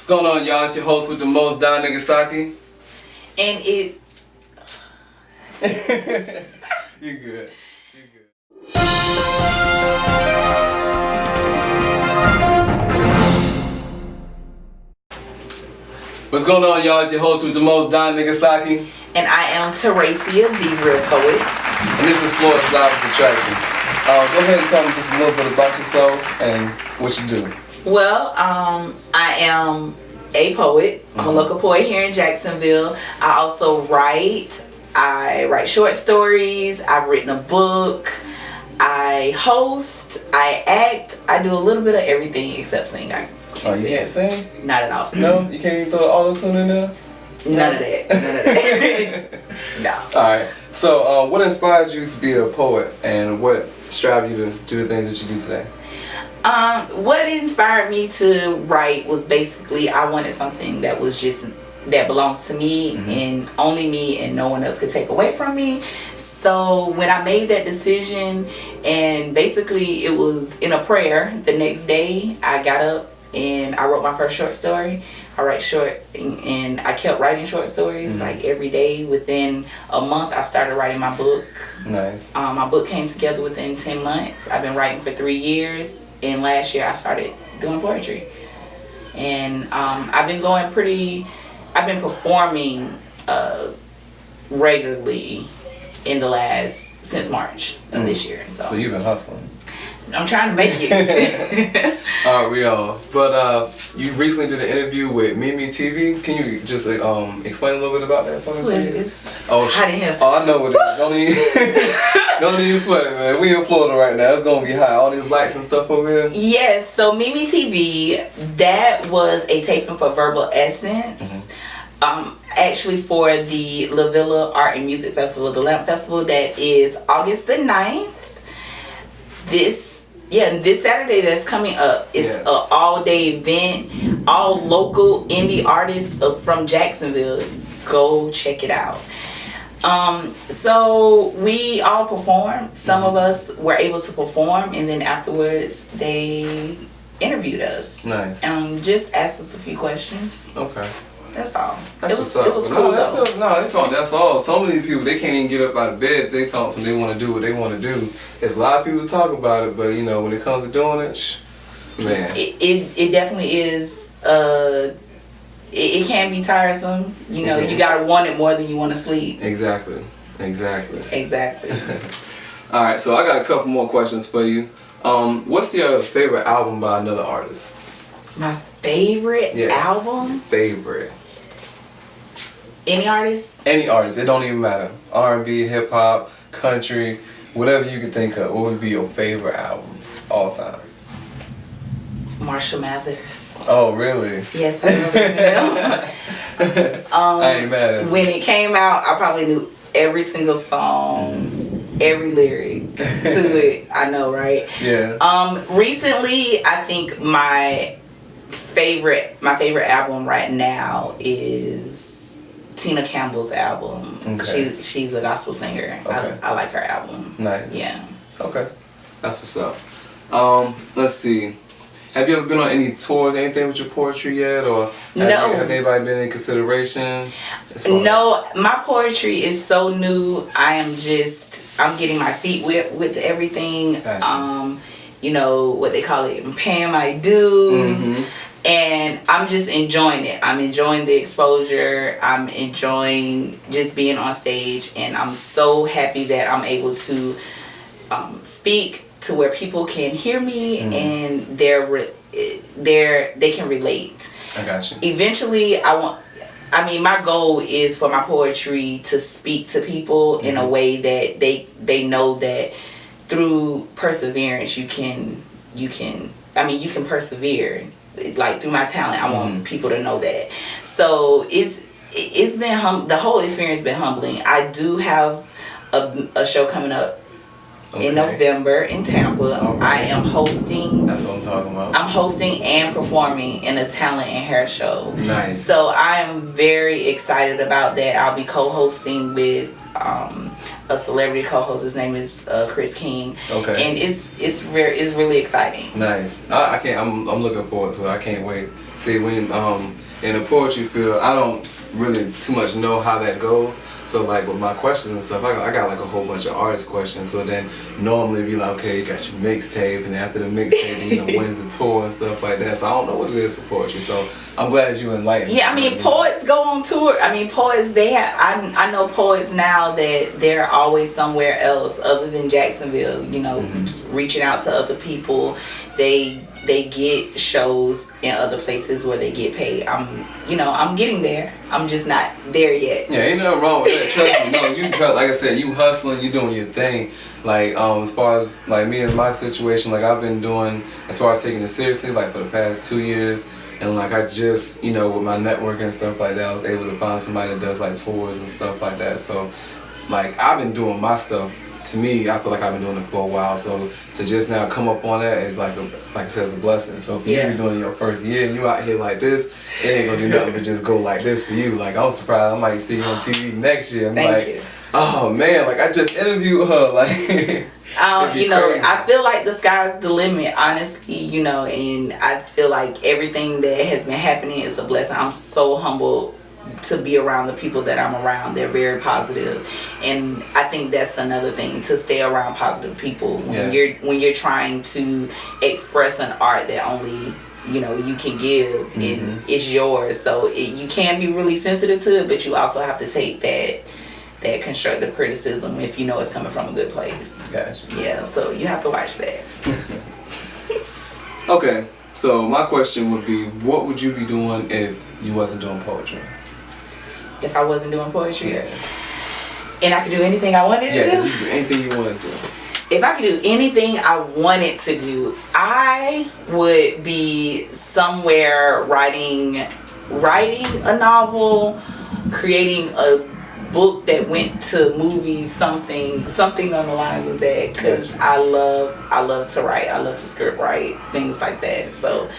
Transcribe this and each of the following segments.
What's going on, y'all? It's your host with the most, Don Nagasaki. And it... You're good. You're good. What's going on, y'all? It's your host with the most, Don Nagasaki. And I am Teresia, the real poet. And this is Florida's Livest Attraction. Go ahead and tell me just a little bit about yourself and what you do. Well, I am a poet. I'm a local poet here in Jacksonville. I also write. I write short stories. I've written a book. I host. I act. I do a little bit of everything except sing. Oh, you can't sing? Not at all. No? You can't even throw the auto-tune in there? None of that. No. Alright. So, what inspired you to be a poet and what strived you to do the things that you do today? What inspired me to write was basically I wanted something that was just that belongs to me and only me and no one else could take away from me. So when I made that decision, and basically it was in a prayer, the next day I got up and I wrote my first short story. I write short and I kept writing short stories like every day. Within a month I started writing my book. Nice. My book came together within 10 months. I've been writing for 3 years. And last year I started doing poetry. And I've been performing regularly since March of this year. So you've been hustling. I'm trying to make it. Alright, we all. But you recently did an interview with Mimi TV. Can you just explain a little bit about that for me? Who is this? Oh, I know what it is. Don't even sweat it, man. We in Florida right now. It's gonna be hot. All these lights and stuff over here. Yes. So Mimi TV, that was a taping for Verbal Essence. Actually for the La Villa Art and Music Festival, the Lamp Festival, that is August the 9th. This Saturday that's coming up. It's an all-day event. All local indie artists from Jacksonville. Go check it out. So we all performed. Some of us were able to perform, and then afterwards they interviewed us. Nice. Just asked us a few questions. Okay. That's all. That's it was cool though. They talk. That's all. Some of these people, they can't even get up out of bed. They talk to them. They want to do what they want to do. There's a lot of people talk about it, but when it comes to doing it, man, it definitely is. It can be tiresome. You gotta want it more than you want to sleep. Exactly. All right, so I got a couple more questions for you. What's your favorite album by another artist? My favorite album? Favorite. Any artist? Any artist. It don't even matter. R&B, hip hop, country, whatever you can think of. What would be your favorite album all time? Marshall Mathers. Oh, really? Yes, I know. I ain't mad at you. When it came out, I probably knew every single song, every lyric to it. I know, right? Yeah. Recently, I think my favorite album right now is Tina Campbell's album. Okay. She's a gospel singer. Okay. I like her album. Nice. Yeah. Okay. That's what's up. Let's see. Have you ever been on any tours, anything with your poetry yet, or have anybody been in consideration? No, my poetry is so new. I'm getting my feet wet with everything. Gotcha. What they call it, paying my dues. And I'm just enjoying it. I'm enjoying the exposure. I'm enjoying just being on stage, and I'm so happy that I'm able to speak to where people can hear me and they can relate. I got you. Eventually, my goal is for my poetry to speak to people in a way that they know that through perseverance you can persevere. Like through my talent, I want people to know that. So it's been the whole experience been humbling. I do have a show coming up in November in Tampa. Right. I am hosting. That's what I'm talking about. I'm hosting and performing in a talent and hair show. Nice. So I am very excited about that. I'll be co-hosting with a celebrity co-host. His name is Chris King. Okay. And it's really exciting. Nice. I'm looking forward to it. I can't wait See, when in the poetry field, I don't really too much know how that goes. So like with my questions and stuff, I got like a whole bunch of artist questions. So then normally be like, okay, you got your mixtape, and after the mixtape, when's the tour and stuff like that. So I don't know what it is for poetry. So I'm glad you enlightened. Yeah, I mean, poets go on tour. I mean, poets, they have, I know poets now that they're always somewhere else other than Jacksonville, reaching out to other people. They get shows in other places where they get paid. I'm getting there. I'm just not there yet. Yeah, ain't nothing wrong with that. Trust me. No, like I said, you hustling, you doing your thing. Like as far as like me and my situation, like I've been doing as far as taking it seriously, like for the past 2 years. And like I just, with my networking and stuff like that, I was able to find somebody that does like tours and stuff like that. So like I've been doing my stuff. To me, I feel like I've been doing it for a while. So to just now come up on that is like I said, it's a blessing. So for you to be doing it your first year and you out here like this, it ain't gonna do nothing but just go like this for you. Like I'm surprised I might see you on TV next year. I'm Thank you. Oh man, like I just interviewed her. Like crazy. I feel like the sky's the limit, honestly, and I feel like everything that has been happening is a blessing. I'm so humbled to be around the people that I'm around. They're very positive, and I think that's another thing, to stay around positive people when you're trying to express an art that only you can give and it's yours. So you can be really sensitive to it, but you also have to take that constructive criticism if you know it's coming from a good place. Gotcha. Yeah, so you have to watch that. Okay, so my question would be, what would you be doing if you wasn't doing poetry? If I wasn't doing poetry, and I could do anything I wanted to do. Yes, you could do anything you wanted to do. If I could do anything I wanted to do, I would be somewhere writing a novel, creating a book that went to movies, something on the lines of that. Because I love to write. I love to script write, things like that. So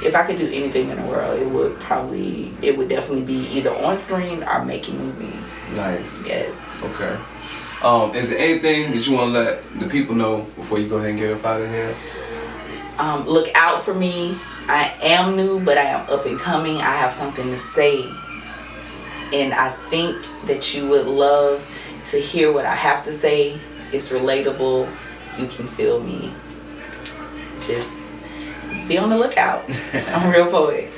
if I could do anything in the world, it would definitely be either on screen or making movies. Nice. Yes. Okay. Is there anything that you want to let the people know before you go ahead and get up out of here? Look out for me. I am new, but I am up and coming. I have something to say, and I think that you would love to hear what I have to say. It's relatable. You can feel me. Just be on the lookout. I'm a real poet.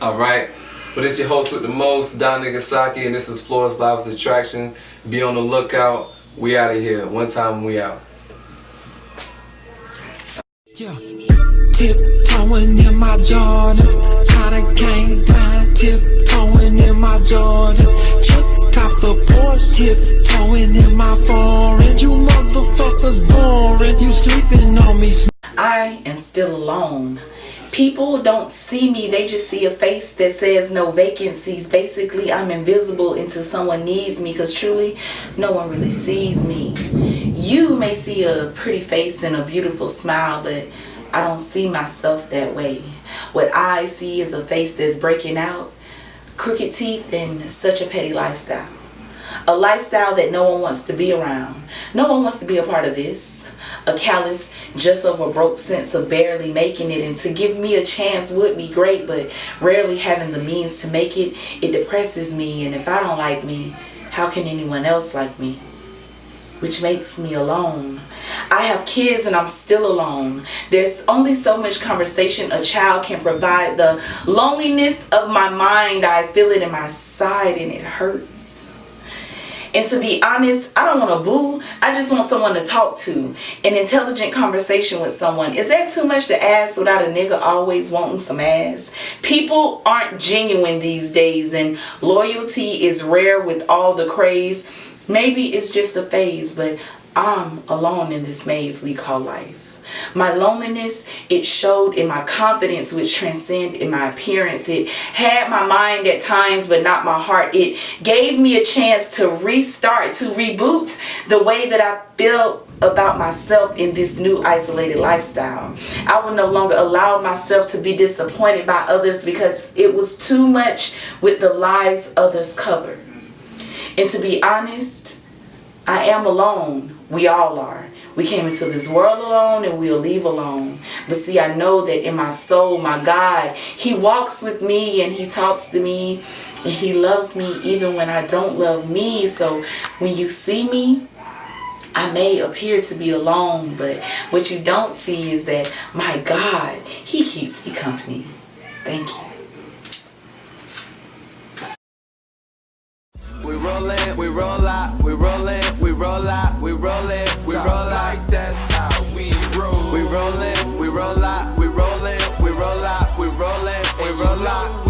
All right. But it's your host with the most, donericauthentic, and this is Florida's Livest Attraction. Be on the lookout. We out of here. One time, we out. Yeah. Tiptoeing in my Jordans, I came down, tiptoeing in my Jordans. Just cop the Porsche, tiptoeing in my foreign. You motherfuckers boring, you sleeping on me. I am still alone. People don't see me, they just see a face that says no vacancies. Basically, I'm invisible until someone needs me, because truly, no one really sees me. You may see a pretty face and a beautiful smile, but I don't see myself that way. What I see is a face that's breaking out, crooked teeth, and such a petty lifestyle. A lifestyle that no one wants to be around. No one wants to be a part of this. A callous, just of a broke sense of barely making it, and to give me a chance would be great, but rarely having the means to make it, it depresses me. And if I don't like me, how can anyone else like me? Which makes me alone. I have kids and I'm still alone. There's only so much conversation a child can provide. The loneliness of my mind, I feel it in my side and it hurts. And to be honest, I don't want to boo. I just want someone to talk to. An intelligent conversation with someone. Is that too much to ask without a nigga always wanting some ass? People aren't genuine these days, and loyalty is rare with all the craze. Maybe it's just a phase, but I'm alone in this maze we call life. My loneliness, it showed in my confidence, which transcended in my appearance. It had my mind at times, but not my heart. It gave me a chance to restart, to reboot the way that I felt about myself in this new isolated lifestyle. I will no longer allow myself to be disappointed by others, because it was too much with the lies others covered. And to be honest, I am alone. We all are. We came into this world alone and we'll leave alone. But see, I know that in my soul, my God, He walks with me and He talks to me and He loves me even when I don't love me. So when you see me, I may appear to be alone, but what you don't see is that my God, He keeps me company. Thank you. We rollin', we roll out, we rollin', we roll out, we rollin', we roll out. That's how we roll. We rollin', we roll out, we rollin', we roll out, we rollin', we roll out.